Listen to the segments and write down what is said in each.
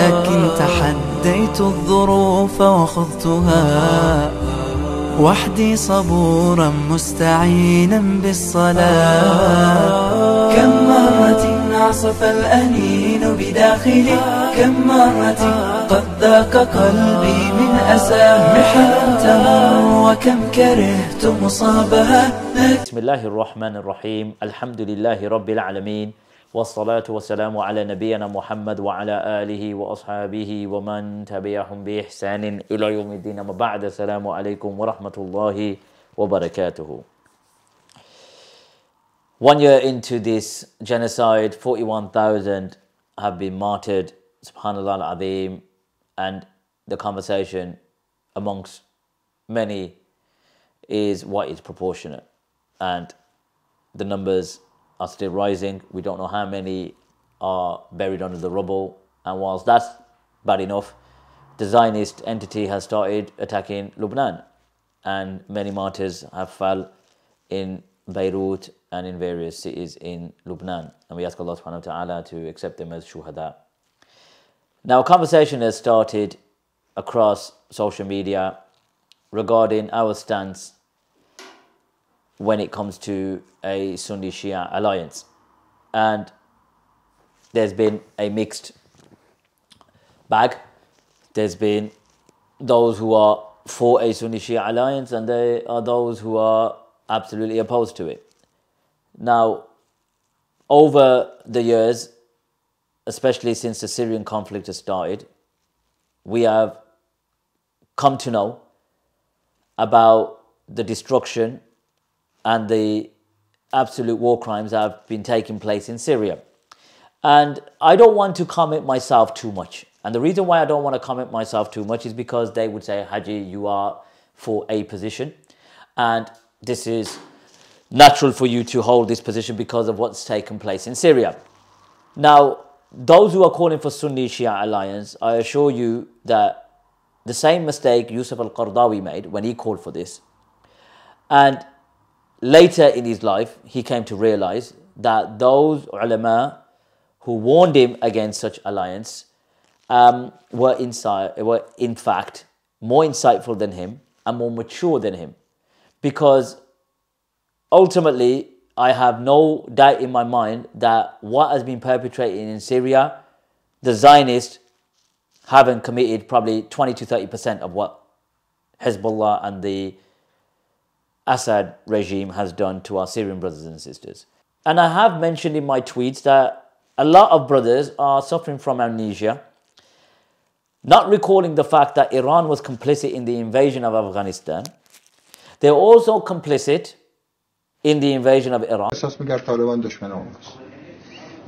لكن تحديت الظروف وخضتها وحدي صبورا مستعينا بالصلاة. كم مرة عصف الأنين بداخلي، كم مرة قد ذاق قلبي من أساه محن تمر، وكم كرهت مصابها. بسم الله الرحمن الرحيم. الحمد لله رب العالمين، والصلاة والسلام على نبينا محمد وعلى آله وأصحابه ومن تبعهم بإحسان إلى يوم الدين. أما بعد، السلام عليكم ورحمة الله وبركاته. 1 year into this genocide, 41,000 have been martyred, subhanallah al-azim, and the conversation amongst many is what is proportionate, and the numbers are still rising. We don't know how many are buried under the rubble, and whilst that's bad enough, the Zionist entity has started attacking Lebanon, and many martyrs have fell in Beirut and in various cities in Lebanon, and we ask Allah subhanahu wa ta'ala to accept them as shuhada. Now, a conversation has started across social media regarding our stance when it comes to a Sunni Shia alliance, and there's been a mixed bag. There's been those who are for a Sunni Shia alliance, and there are those who are absolutely opposed to it. Now, over the years, especially since the Syrian conflict has started, we have come to know about the destruction and the absolute war crimes that have been taking place in Syria. And I don't want to comment myself too much. And the reason why I don't want to comment myself too much is because they would say, Haji, you are for a position, and this is natural for you to hold this position because of what's taken place in Syria. Now, those who are calling for Sunni Shia alliance, I assure you that the same mistake Yusuf al-Qaradawi made when he called for this, and later in his life, he came to realize that those ulema who warned him against such alliance were in fact more insightful than him and more mature than him. Because ultimately, I have no doubt in my mind that what has been perpetrated in Syria, the Zionists haven't committed probably 20 to 30% of what Hezbollah and the Assad regime has done to our Syrian brothers and sisters. And I have mentioned in my tweets that a lot of brothers are suffering from amnesia, not recalling the fact that Iran was complicit in the invasion of Afghanistan. They're also complicit in the invasion of Iran. احساس می‌کرد طالبان دشمن اوناست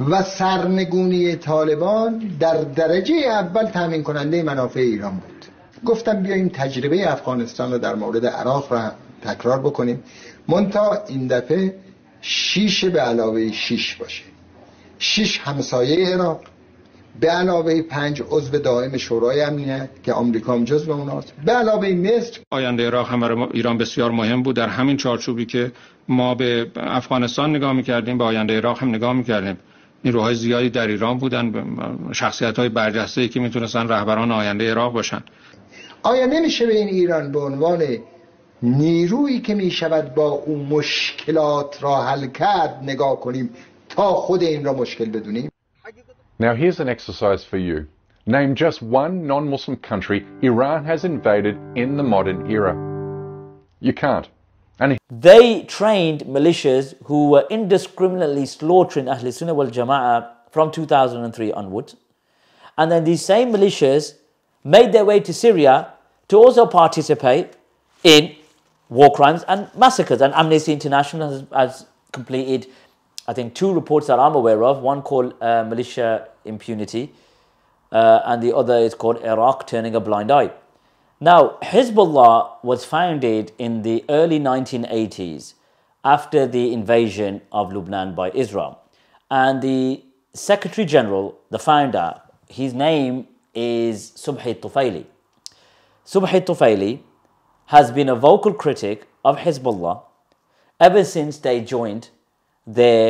و سرنگونی طالبان در درجه اول تامین کننده منافع ایران بود. گفتم بیایم تجربه افغانستان رو در مورد عراق را تکرار بکنیم، منتها این دفعه 6 به علاوه 6 باشه. 6 همسایه عراق به علاوه 5 عضو دائم شورای امنیت که آمریکا هم جزو اوناست، به علاوه مصر. آینده عراق هم برای ایران بسیار مهم بود. در همین چارچوبی که ما به افغانستان نگاه می‌کردیم، به آینده عراق هم نگاه می‌کردیم. نیروهای زیادی در ایران بودن، شخصیت‌های برجسته‌ای که میتونستن رهبران آینده عراق باشن. آیا نمیشه به این ایران به عنوان نیرویی که میشود با اون مشکلات را حل کرد نگاه کنیم تا خود این را مشکل بدونیم؟ Now here's an exercise for you. Name just one non-Muslim country Iran has invaded in the modern era. You can't. And they trained militias who were indiscriminately slaughtering al-Sunnah wal Jama'ah from 2003 onwards. And then these same militias made their way to Syria to also participate in war crimes and massacres. And Amnesty International has completed, I think, 2 reports that I'm aware of. One called Militia Impunity, and the other is called Iraq Turning a Blind Eye. Now, Hezbollah was founded in the early 1980s after the invasion of Lebanon by Israel. And the Secretary General, the founder, his name is Subhi Tufaili. Subhi Tufaili has been a vocal critic of Hezbollah ever since they joined their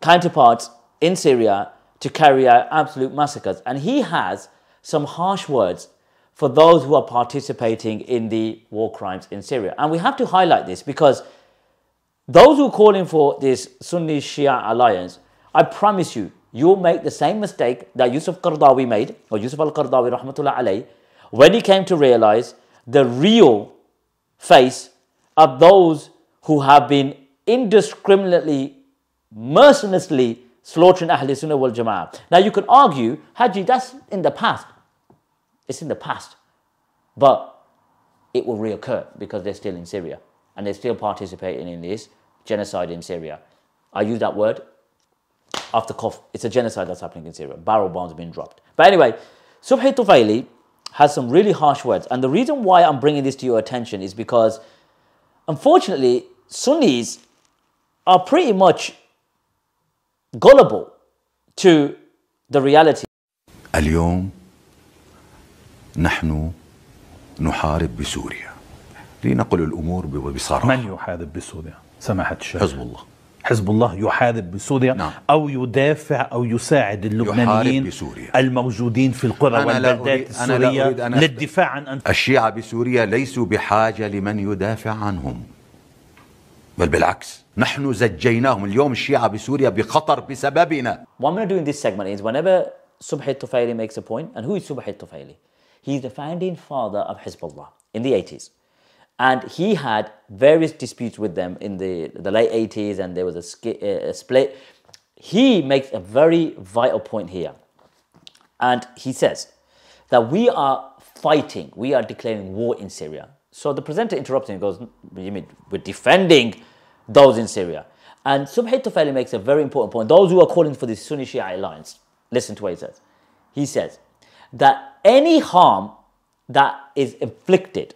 counterparts in Syria to carry out absolute massacres. And he has some harsh words for those who are participating in the war crimes in Syria. And we have to highlight this because those who are calling for this Sunni-Shia alliance, I promise you, you'll make the same mistake that Yusuf Qaradawi made, or Yusuf al-Qaradawi rahmatullah alayh, when he came to realize the real face of those who have been indiscriminately, mercilessly slaughtering Ahl Sunnah wal Jama'ah. Now you can argue, Haji, that's in the past. It's in the past. But it will reoccur because they're still in Syria and they're still participating in this genocide in Syria. I use that word off the cuff. It's a genocide that's happening in Syria. Barrel bombs have been dropped. But anyway, Subhi Tufaili has some really harsh words. And the reason why I'm bringing this to your attention is because, unfortunately, Sunnis are pretty much gullible to the reality. اليوم نحن نحارب بسوريا لنقل الأمور بصراحة. من يحارب بسوريا سماحة الشيخ؟ حزب الله. حزب الله يحارب بسوريا. نعم. أو يدافع أو يساعد اللبنانيين الموجودين في القرى والبلدات السورية للدفاع عن الشيعة بسوريا ليسوا بحاجة لمن يدافع عنهم، بل بالعكس نحن زجيناهم. اليوم الشيعة بسوريا بخطر بسببنا. What I'm going to do in this segment is whenever Subhi Tufaili makes a point, and who is Subhi Tufaili? He's the founding father of Hezbollah in the 80s. And he had various disputes with them in the late 80s, and there was a split. He makes a very vital point here. And he says that we are fighting, we are declaring war in Syria. So the presenter interrupts him and goes, you mean we're defending those in Syria? And Subhi Tufaili makes a very important point. Those who are calling for this Sunni-Shia alliance, listen to what he says. He says that any harm that is inflicted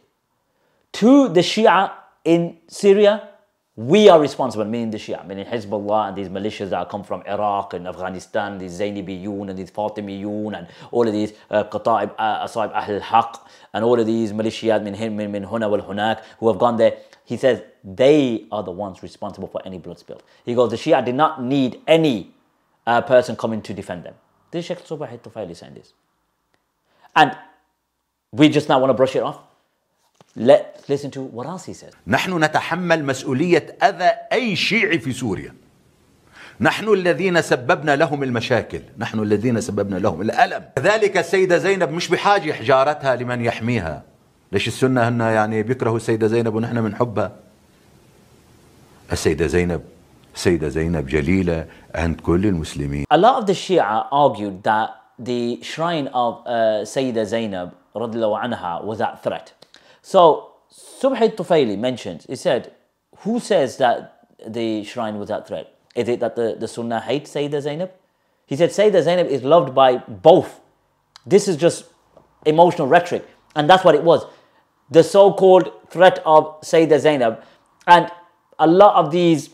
to the Shia in Syria, we are responsible, meaning the Shia, meaning Hezbollah and these militias that come from Iraq and Afghanistan, these Zaynibiyun and these Fatimiyun and all of these Qata'ib, Asaib Ahl al-Haq and all of these militias min huna wal hunak who have gone there. He says they are the ones responsible for any blood spill. He goes, the Shia did not need any person coming to defend them. This is Sheikh Subhi Tufaili saying this. And we just now want to brush it off. Let's listen to what else he says. نحن نتحمل مسؤولية أذى أي شيعي في سوريا. نحن الذين سببنا لهم المشاكل، نحن الذين سببنا لهم الألم. كذلك السيدة زينب مش بحاجة حجارتها لمن يحميها. ليش السنة هن يعني بيكرهوا السيدة زينب ونحن بنحبها؟ السيدة زينب جليلة عند كل المسلمين. A lot of the Shia argued that the shrine of Sayyida Zainab radiallahu anha was at threat. So Subhi Tufaili mentions, he said, who says that the shrine was at threat? Is it that the Sunnah hate Sayyida Zainab? He said Sayyida Zainab is loved by both. This is just emotional rhetoric. And that's what it was. The so-called threat of Sayyida Zainab. And a lot of these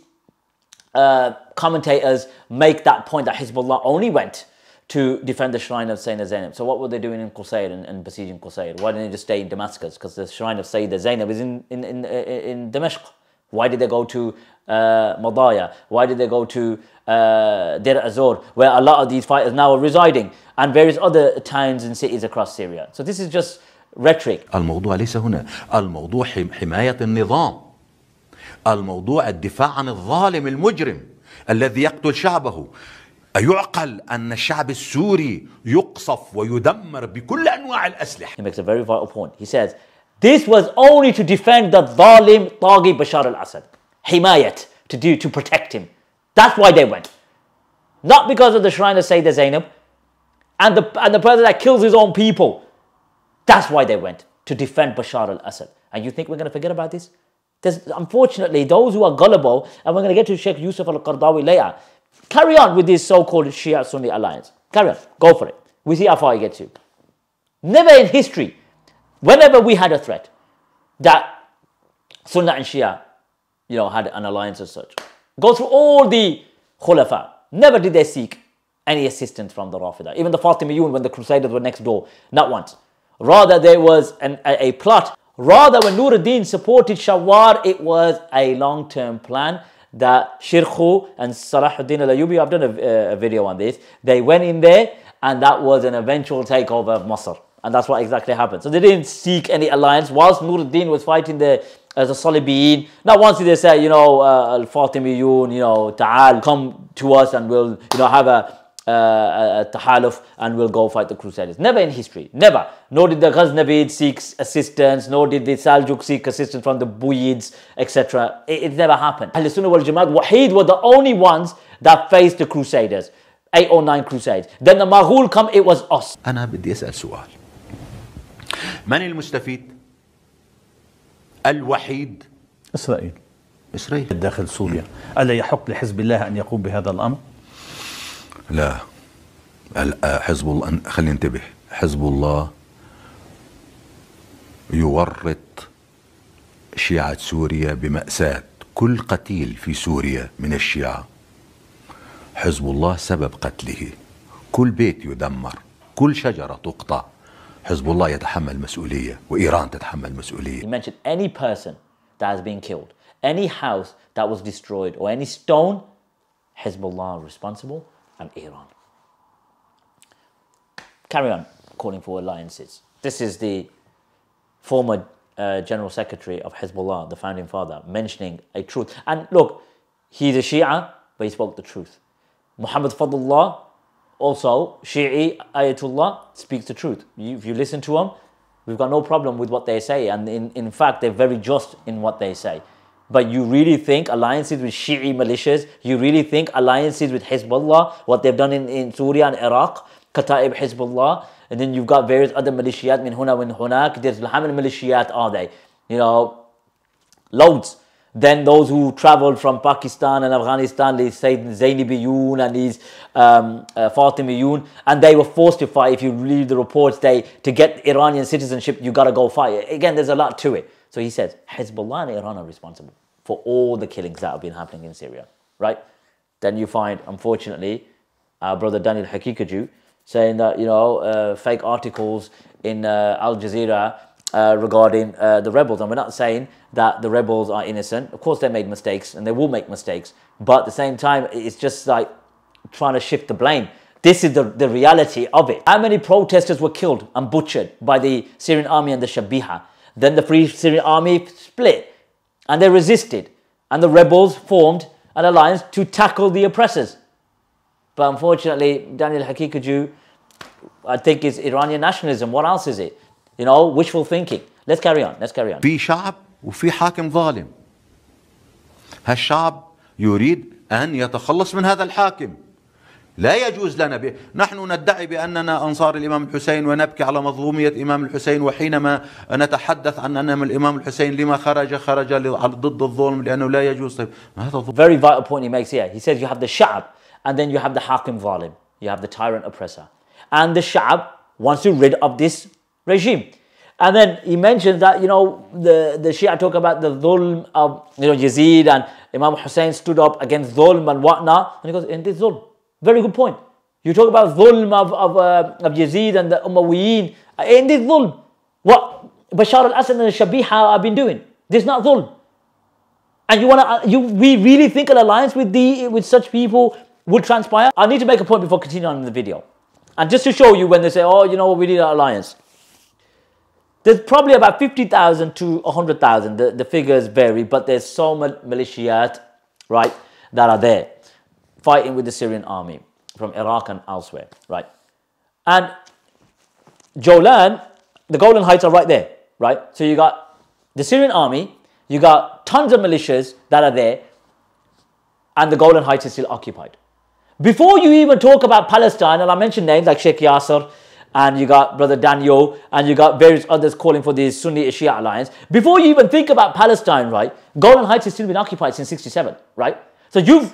commentators make that point that Hezbollah only went to defend the shrine of Sayyida Zainab. So what were they doing in Qusayr and besieging Qusayr? Why didn't they just stay in Damascus? Because the shrine of Sayyida Zainab is in Damascus. Why did they go to Madaya? Why did they go to Dir Azor, where a lot of these fighters now are residing, and various other towns and cities across Syria? So this is just rhetoric. الموضوع ليس هنا، الموضوع حماية النظام، الموضوع الدفاع عن الظالم المجرم الذي يقتل شعبه. أيعقل أن الشعب السوري يقصف ويدمر بكل أنواع الأسلحة. He makes a very vital point. He says, this was only to defend the Zalim Taghi Bashar al-Assad. Himayat, to protect him. That's why they went. Not because of the shrine of Sayyida Zainab and the person that kills his own people. That's why they went, to defend Bashar al-Assad. And you think we're going to forget about this? There's, unfortunately, those who are gullible, and we're going to get to Sheikh Yusuf al-Qaradawi later, carry on with this so-called Shia-Sunni alliance. Carry on. Go for it. We see how far you get to. Never in history, whenever we had a threat that Sunnah and Shia, had an alliance as such, go through all the Khulafa, never did they seek any assistance from the Rafida. Even the Fatimiyun, when the Crusaders were next door, not once. Rather, there was a plot. Rather, when Nuruddin supported Shawwar, it was a long-term plan that Shirkhu and Salahuddin al-Ayyubi, I've done a video on this, they went in there and that was an eventual takeover of Masr. And that's what exactly happened. So they didn't seek any alliance. Whilst Nuruddin was fighting the Salibiyin, not once did they say, you know, Al-Fatimiyun, you know, Ta'al, come to us and we'll, you know, have a tahaluf and we'll go fight the Crusaders. Never in history, never. Nor did the Ghaznavid seek assistance, nor did the Saljuk seek assistance from the Buyids, etc. It never happened. al-Sunnah wal Jama'at, Wahid were the only ones that faced the Crusaders. 8 or 9 crusades. Then the Maghul come, it was us. أنا بدي أسأل سؤال. من المستفيد؟ الوحيد إسرائيل. إسرائيل داخل سوريا. ألا يحق لحزب الله أن يقوم بهذا الأمر؟ لا. حزب الله، خلينا ننتبه، حزب الله يورط شيعة سوريا بمأساة. كل قتيل في سوريا من الشيعة حزب الله سبب قتله. كل بيت يدمر، كل شجرة تقطع، حزب الله يتحمل مسؤولية وإيران تتحمل مسؤولية. You mentioned any person that has been killed, any house that was destroyed, or any stone, Hezbollah responsible, and Iran. Carry on calling for alliances. This is the former General Secretary of Hezbollah, the founding father, mentioning a truth. And look, he's a Shia, but he spoke the truth. Muhammad Fadlullah, also Shi'i Ayatollah, speaks the truth. If you listen to him, we've got no problem with what they say. And in fact, they're very just in what they say. But you really think alliances with Shi'i militias, you really think alliances with Hezbollah, what they've done in Syria and Iraq, Kataib Hezbollah, and then you've got various other militiat, min huna min hunak. There's how many militiat are they? You know, loads. Then those who traveled from Pakistan and Afghanistan, they say Zainabiyun and these Fatimiyun, and they were forced to fight. If you read the reports, to get Iranian citizenship, you got to go fight. Again, there's a lot to it. So he says, Hezbollah and Iran are responsible for all the killings that have been happening in Syria, right? Then you find, unfortunately, our brother Daniel Hakikaju saying that, you know, fake articles in Al Jazeera regarding the rebels. And we're not saying that the rebels are innocent. Of course, they made mistakes and they will make mistakes. But at the same time, it's just like trying to shift the blame. This is the reality of it. How many protesters were killed and butchered by the Syrian army and the Shabiha? Then the Free Syrian army split and they resisted. And the rebels formed an alliance to tackle the oppressors. But unfortunately, Daniel Hakikaju, I think it's Iranian nationalism. What else is it? You know, wishful thinking. Let's carry on. Let's carry on. في شعب وفي حاكم ظالم. هالشعب يريد أن يتخلص من هذا الحاكم. لا يجوز لنا نحن ندعي بأننا أنصار الإمام الحسين ونبكي على مظلومية الإمام الحسين، وحينما نتحدث عن أن الإمام الحسين لما خرج ضد الظلم لأنه لا يجوز. طيب هذا very vital point he makes here. He says you have the Sha'ab and then you have the Hakim Zalim. You have the tyrant oppressor. And the Sha'ab wants to rid of this regime. And then he mentions that, you know, the Shia talk about the dhulm of, you know, Yazid, and Imam Hussein stood up against dhulm and whatnot. And he goes, in this dhulm. Very good point. You talk about dhulm of Yazid and the Umayyin. In this dhulm. What Bashar al-Assad and Shabiha have been doing. This is not dhulm. And we really think an alliance with such people would transpire? I need to make a point before continuing on in the video. And just to show you when they say, oh, you know, we need an alliance. There's probably about 50,000 to 100,000. The figures vary, but there's so much militiat, right, that are there fighting with the Syrian army from Iraq and elsewhere, right? And Jolan, the Golan Heights are right there, right? So you got the Syrian army, you got tons of militias that are there, and the Golan Heights is still occupied. Before you even talk about Palestine, and I mentioned names like Sheikh Yasser, and you got Brother Daniel, and you got various others calling for the Sunni Shia alliance. Before you even think about Palestine, right, Golan Heights has still been occupied since 67, right? So you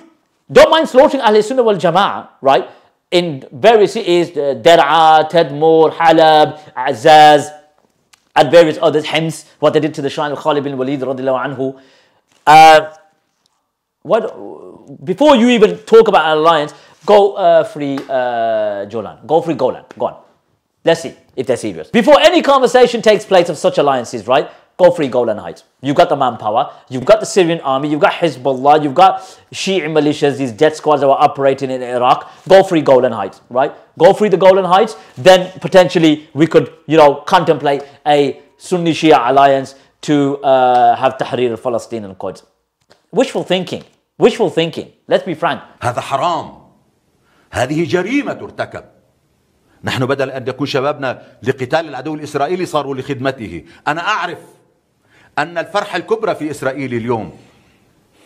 don't mind slaughtering al-Sunnah wal Jama'ah, right, in various cities, Dar'a, Tadmur, Halab, Azaz, and various others, Hems, what they did to the shrine of Khalid bin Walid radiallahu anhu. Before you even talk about an alliance, go free Jolan, go free Golan, go on. Let's see if they're serious. Before any conversation takes place of such alliances, right, go free Golan Heights. You've got the manpower, you've got the Syrian army, you've got Hezbollah, you've got Shia militias, these death squads that were operating in Iraq. Go free Golan Heights, right? Go free the Golan Heights, then potentially we could, contemplate a Sunni Shia alliance to have Tahrir al-Palestine and Quds. Wishful thinking. Wishful thinking. Let's be frank. هذا حرام. هذه جريمة ترتكب. نحن بدل أن يكون شبابنا لقتال العدو الإسرائيلي صاروا لخدمته. أنا أعرف أن الفرحة الكبرى في إسرائيل اليوم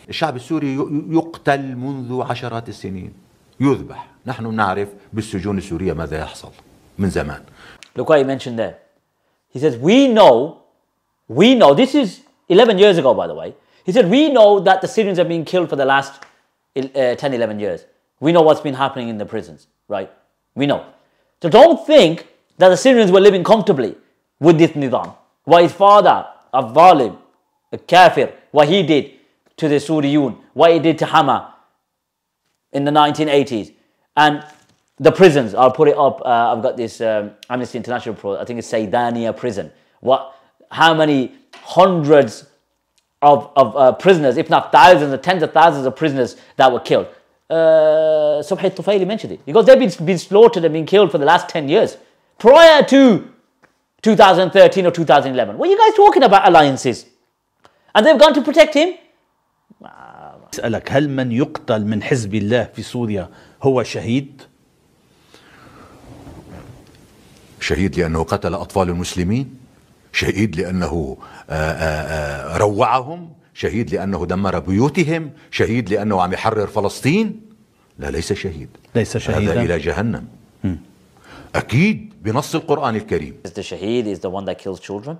الشعب السوري يقتل منذ عشرات السنين، يذبح. نحن نعرف بالسجون السورية ماذا يحصل من زمان. Look what he mentioned there. He says, we know, this is 11 years ago, by the way. He said, we know that the Syrians have been killed for the last 10, 11 years. We know what's been happening in the prisons, right? We know. So don't think that the Syrians were living comfortably with this nizam. What his father, al-Zalim, a kafir, what he did to the Suriyun, what he did to Hama in the 1980s. And the prisons, I'll put it up, I've got this Amnesty International report, I think it's Saydania prison. How many hundreds of prisoners, if not thousands or tens of thousands of prisoners that were killed. Subhi Tufaili mentioned it. Because they've been slaughtered and been killed for the last 10 years. Prior to 2013 or 2011. What are you guys talking about alliances? And they've gone to protect him? أسألك هل من يقتل من حزب الله في سوريا هو شهيد؟ شهيد لأنه قتل أطفال المسلمين، شهيد لأنه روعهم، شهيد لأنه دمر بيوتهم، شهيد لأنه عم يحرر فلسطين. لا، ليس شهيد. ليس شهيدا. هذا إلى جهنم. أكيد بنص القرآن الكريم. Is the shaheed is the one that kills children?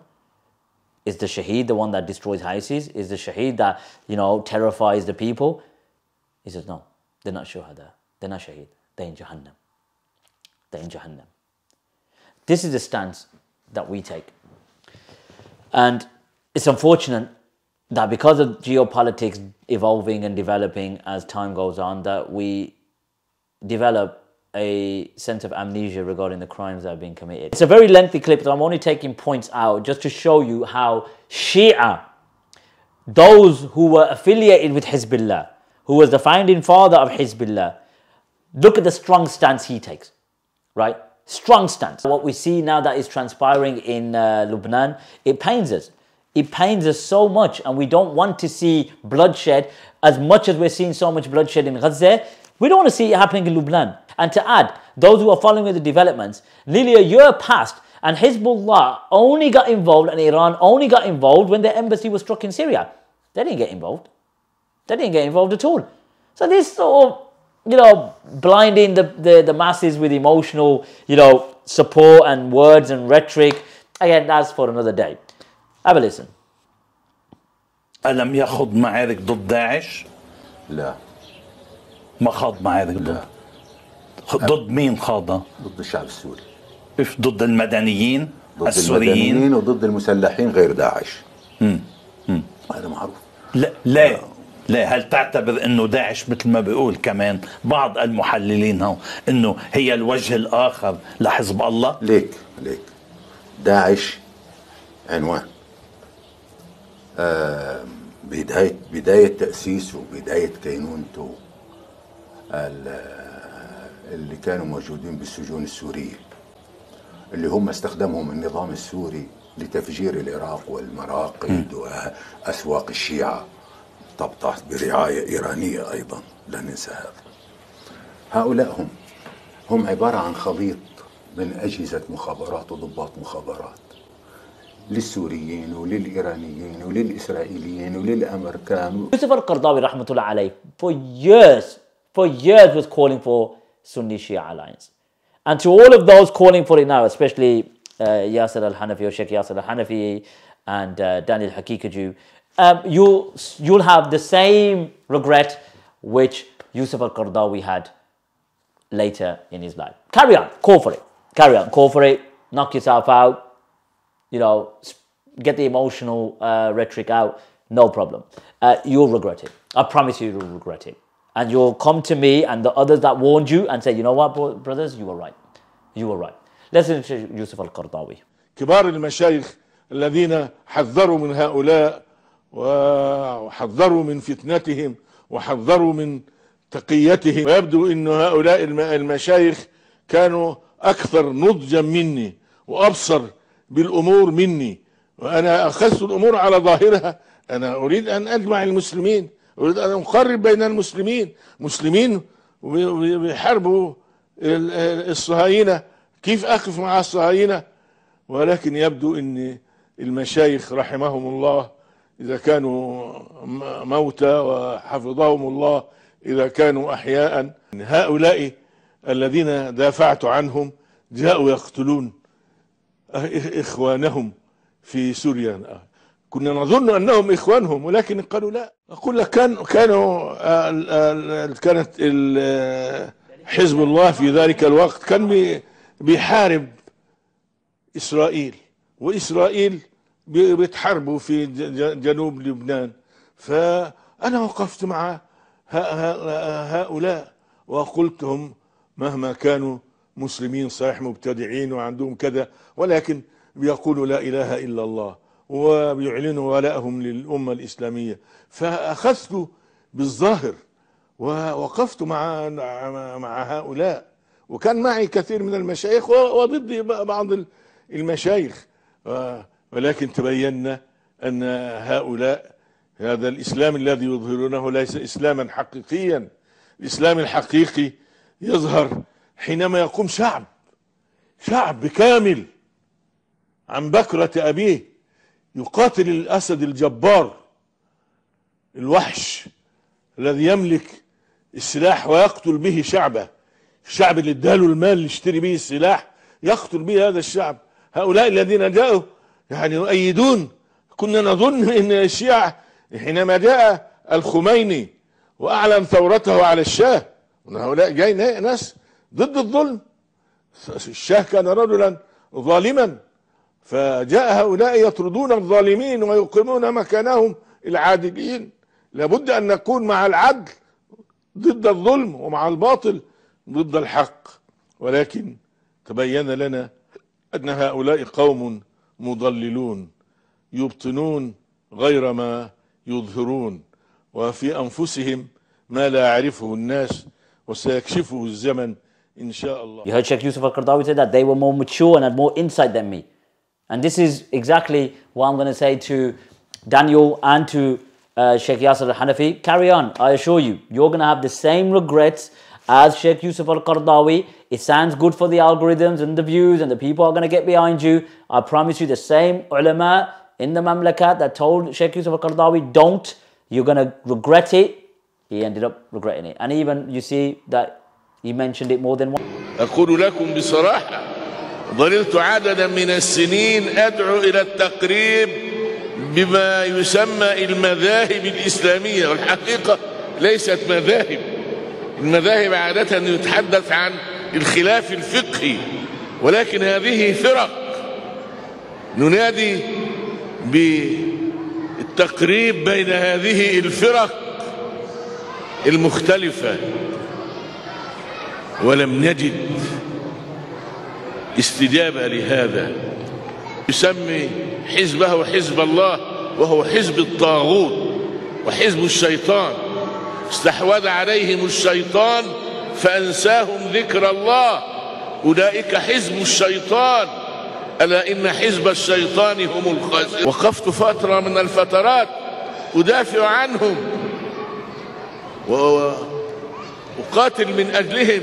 Is the shaheed the one that destroys houses? Is the shaheed that, terrifies the people? He says, no, they're not shuhada. They're not shaheed. They're in Jahannam. They're in Jahannam. This is the stance that we take. And it's unfortunate that because of geopolitics evolving and developing as time goes on, that we develop a sense of amnesia regarding the crimes that have been committed. It's a very lengthy clip, so I'm only taking points out just to show you how Shia, those who were affiliated with Hezbollah, who was the founding father of Hezbollah, look at the strong stance he takes, right? Strong stance. What we see now that is transpiring in Lebanon, it pains us. It pains us so much, and we don't want to see bloodshed as much as we're seeing so much bloodshed in Gaza. We don't want to see it happening in Lebanon. And to add, those who are following the developments, nearly a year passed and Hezbollah only got involved and Iran only got involved when their embassy was struck in Syria. They didn't get involved. They didn't get involved at all. So this sort of, blinding the masses with emotional, support and words and rhetoric, again, that's for another day. Have a listen. ألم يخض معارك ضد داعش؟ لا. ما خاض معارك ضد مين خاضها؟ ضد الشعب السوري. ضد المدنيين السوريين؟ ضد المدنيين وضد المسلحين غير داعش. هذا معروف. لا هل تعتبر انه داعش مثل ما بيقول كمان بعض المحللين هون انه هي الوجه الاخر لحزب الله؟ ليك داعش عنوان. بداية تأسيسه، بداية كينونته، اللي كانوا موجودين بالسجون السورية اللي هم استخدمهم النظام السوري لتفجير العراق والمراقد وأسواق الشيعة، طبعا برعاية إيرانية أيضا، لا ننسى هذا. هؤلاء هم عبارة عن خليط من أجهزة مخابرات وضباط مخابرات للسوريين وللإيرانيين وللإسرائيليين وللأمريكان. Yusuf al-Qaradawi rahmatullah alayh for years was calling for Sunni-Shia alliance. And to all of those calling for it now, especially Yasser al-Hanafi or Sheikh Yasser al-Hanafi and Daniel Hakikaju, you'll have the same regret which Yusuf al-Qaradawi had later in his life. Carry on, call for it, knock yourself out, get the emotional rhetoric out, no problem. You'll regret it. I promise you you'll regret it. And you'll come to me and the others that warned you and say, you know what, brothers, you were right. Let's listen to Yusuf al-Qaradawi. كبار المشايخ الذين حذروا من هؤلاء وحذروا من فتنتهم وحذروا من تقيتهم. ويبدو أن هؤلاء المشايخ كانوا أكثر نضجا مني وأبصر بالأمور مني، وأنا أخذت الأمور على ظاهرها. أنا أريد أن أجمع المسلمين، أريد أن أقرب بين المسلمين، مسلمين بيحاربوا الصهاينة، كيف أقف مع الصهاينة؟ ولكن يبدو أن المشايخ رحمهم الله إذا كانوا موتى وحفظهم الله إذا كانوا أحياء، هؤلاء الذين دافعت عنهم جاءوا يقتلون إخوانهم في سوريا. كنا نظن أنهم إخوانهم ولكن قالوا لا. أقول لك كانت حزب الله في ذلك الوقت كان بيحارب إسرائيل، وإسرائيل بتحاربوا في جنوب لبنان. فأنا وقفت مع هؤلاء وقلتهم مهما كانوا مسلمين صحيح مبتدعين وعندهم كذا، ولكن بيقولوا لا إله إلا الله وبيعلنوا ولائهم للأمة الإسلامية. فأخذت بالظاهر ووقفت مع هؤلاء، وكان معي كثير من المشايخ وضدي بعض المشايخ، ولكن تبينا أن هؤلاء هذا الإسلام الذي يظهرونه ليس إسلاما حقيقيا. الإسلام الحقيقي يظهر حينما يقوم شعب كامل عن بكرة أبيه يقاتل الأسد الجبار الوحش الذي يملك السلاح ويقتل به شعبه. الشعب اللي اداله المال اللي يشتري به السلاح يقتل به هذا الشعب. هؤلاء الذين جاءوا يعني يؤيدون. كنا نظن ان الشيعة حينما جاء الخميني واعلن ثورته على الشاه، هؤلاء جاي ناس ضد الظلم. الشاه كان رجلا ظالما، فجاء هؤلاء يطردون الظالمين ويقيمون مكانهم العادلين. لابد ان نكون مع العدل ضد الظلم ومع الباطل ضد الحق. ولكن تبين لنا ان هؤلاء قوم مضللون يبطنون غير ما يظهرون، وفي انفسهم ما لا يعرفه الناس وسيكشفه الزمن إن شاء الله. You heard Sheikh Yusuf al-Qaradawi say that they were more mature and had more insight than me. And this is exactly what I'm going to say to Daniel and to Sheikh Yasser al-Hanafi. Carry on, I assure you, you're going to have the same regrets as Sheikh Yusuf al-Qaradawi. It sounds good for the algorithms and the views and the people are going to get behind you. I promise you the same ulema in the Mamlakat that told Sheikh Yusuf al-Qaradawi, don't, you're going to regret it. He ended up regretting it. And even you see that he mentioned it more than once. أقول لكم بصراحة ظللت عددا من السنين أدعو إلى التقريب بما يسمى المذاهب الإسلامية، والحقيقة ليست مذاهب. المذاهب عادة يتحدث عن الخلاف الفقهي، ولكن هذه فرق. ننادي بالتقريب بين هذه الفرق المختلفة، ولم نجد استجابة لهذا. يسمي حزبه حزب الله وهو حزب الطاغوت وحزب الشيطان. استحوذ عليهم الشيطان فأنساهم ذكر الله، أولئك حزب الشيطان، ألا إن حزب الشيطان هم الخاسرون. وقفت فترة من الفترات أدافع عنهم وأقاتل من أجلهم.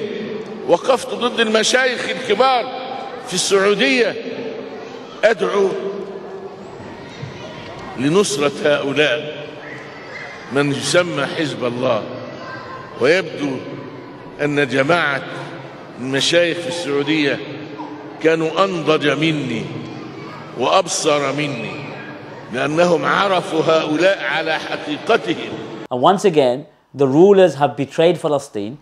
وقفت ضد المشايخ الكبار في السعودية أدعو لنصرة هؤلاء من يسمى حزب الله. ويبدو أن جماعة المشايخ في السعودية كانوا أنضج مني وأبصر مني، لأنهم عرفوا هؤلاء على حقيقتهم. And once again, the rulers have betrayed Palestine.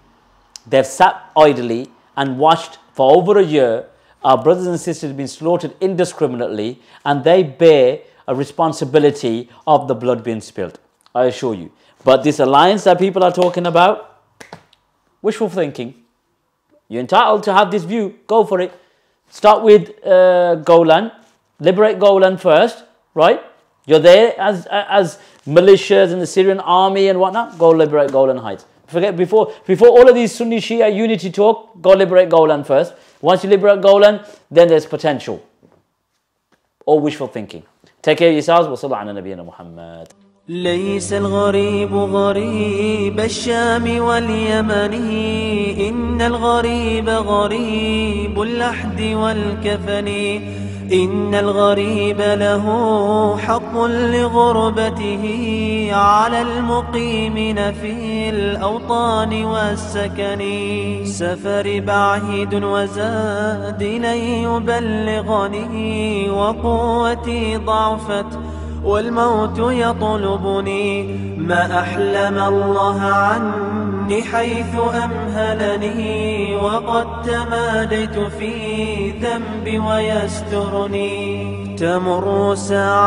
They've sat idly and watched for over a year our brothers and sisters being slaughtered indiscriminately, and they bear a responsibility of the blood being spilled, I assure you. But this alliance that people are talking about, wishful thinking. You're entitled to have this view, go for it. Start with Golan, liberate Golan first, right? You're there as militias in the Syrian army and whatnot, go liberate Golan Heights. Forget before all of these Sunni Shia unity talk, go liberate Golan first. Once you liberate Golan, then there's potential. Or wishful thinking. Take care of yourselves. Wa sallallahu ala nabiyyina Muhammad. ليس الغريب غريب الشام واليمن إن الغريب غريب اللحد والكفن إن الغريب له حق لغربته على المقيمين في الأوطان والسكن سفر بعيد وزاد لن يبلغني وقوتي ضعفت والموت يطلبني ما أحلم الله عني حيث أمهلني وقد تماديت في ذنبي ويسترني تمر ساعة